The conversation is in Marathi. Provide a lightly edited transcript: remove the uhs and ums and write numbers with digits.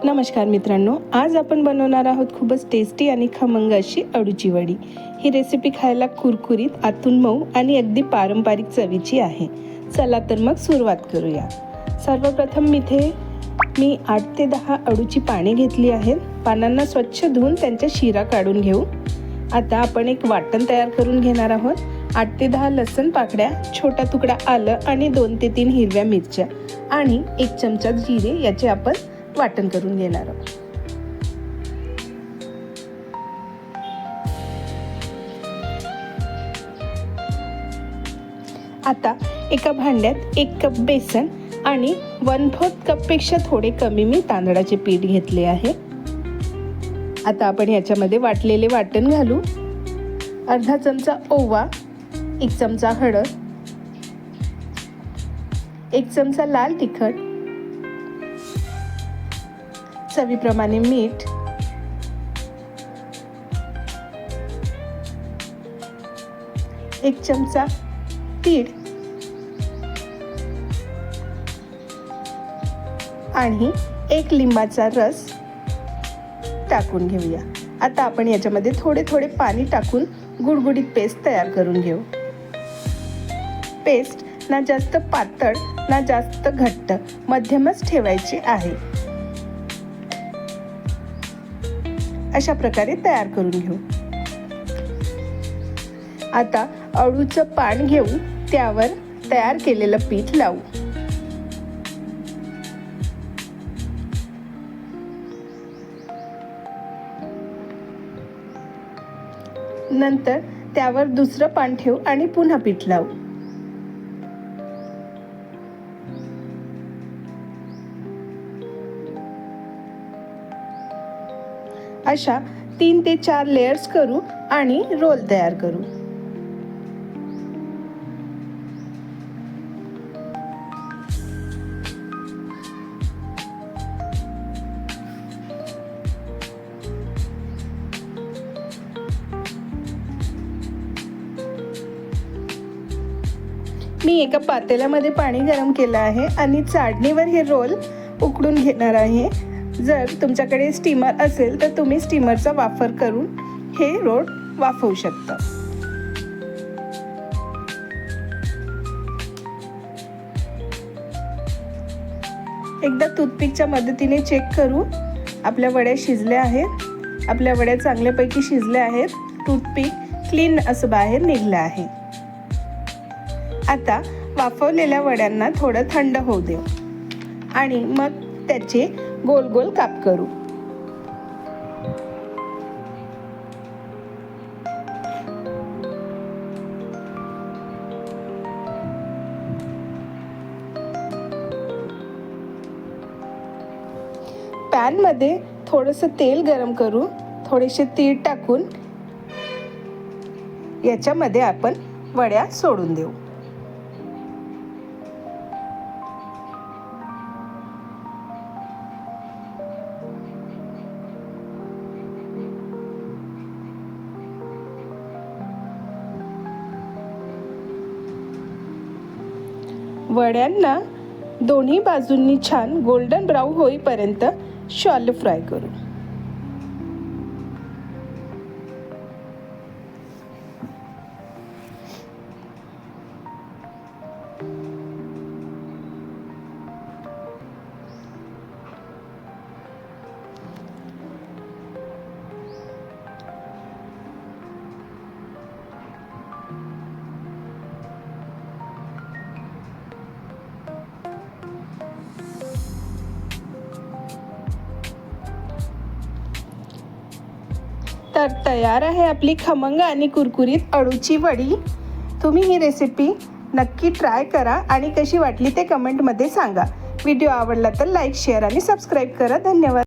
नमस्कार मित्रांनो, आज आपण बनवणार आहोत खूपच टेस्टी आणि खमंग अशी अळूची वडी। ही रेसिपी खायला कुरकुरीत, आतून मऊ आणि अगदी पारंपरिक चवीची आहे। चला तर मग सुरुवात करूया। सर्वप्रथम मी 8 ते 10 अळूची पाने घेतली आहेत। पानांना स्वच्छ धुवून त्यांच्या शिरा काढून घेऊ। आता आपण एक वाटण तयार करून घेणार आहोत। 8 ते 10 लसूण पाकळ्या, छोटा तुकडा आलं आणि 2 ते 3 हिरव्या मिरच्या आणि 1 चमचा जिरे याचे आपण वाटण करून घेणार आहोत। आता एका भांड्यात 1 कप बेसन आणि 1/4 कप पेक्षा थोडे कमी मी तांदळाचे पीठ घेतले आहे। आता आपण याच्यामध्ये वाटलेले वाटण घालू। अर्धा चमचा ओवा, 1 चमचा हळद, 1 चमचा लाल तिखट, चवीप्रमाणे मीठ, एक चमचा तीळ आणि 1 लिंबाचा रस टाकून घेऊया। आता आपण याच्यामध्ये थोडे थोडे पाणी टाकून गुडगुडीत पेस्ट तयार करून घेऊ। पेस्ट ना जास्त पातळ ना जास्त घट्ट, मध्यमच ठेवायची आहे। अशा प्रकारे तयार करून घेऊ। आता अळूचं पान घेऊन त्यावर तयार केलेलं पीठ लावू। नंतर त्यावर दुसरं पान ठेवू आणि पुन्हा पीठ लावू। अशा 3 ते 4 लेयर्स करू आणि रोल तयार करू। मी एका पातेल्यामध्ये पाणी गरम केलं आहे आणि चाळणीवर हे रोल उकडून घेणार आहे। जर तुमच्याकडे स्टीमर असेल तर तुम्ही स्टीमरचा वापर करून हे रोल वाफवू शकता। एकदा टूथपिकच्या मदतीने चेक करू। आपल्या वड्या शिजल्या आहेत। आपल्या वड्या चांगल्यापैकी शिजल्या आहेत। टूथपिक क्लीन असं बाहेर निघलं आहे। आता वाफवलेल्या वड्यांना थोडं थंड होऊ देऊ आणि मग त्याचे गोल गोल काप करू। पॅन मध्ये थोडंसं तेल गरम करू। थोडेसे तीळ टाकून याच्यामध्ये आपण वड्या सोडून देऊ। वड्यांना दोन्ही बाजूंनी छान गोल्डन ब्राऊन होईपर्यंत शॅलो फ्राय करू। तर तयार आहे आपली खमंग आणि कुरकुरीत अळूची वडी। तुम्ही ही रेसिपी नक्की ट्राय करा आणि कशी वाटली ते कमेंटमध्ये सांगा। व्हिडिओ आवडला तर लाईक, शेअर आणि सबस्क्राईब करा। धन्यवाद।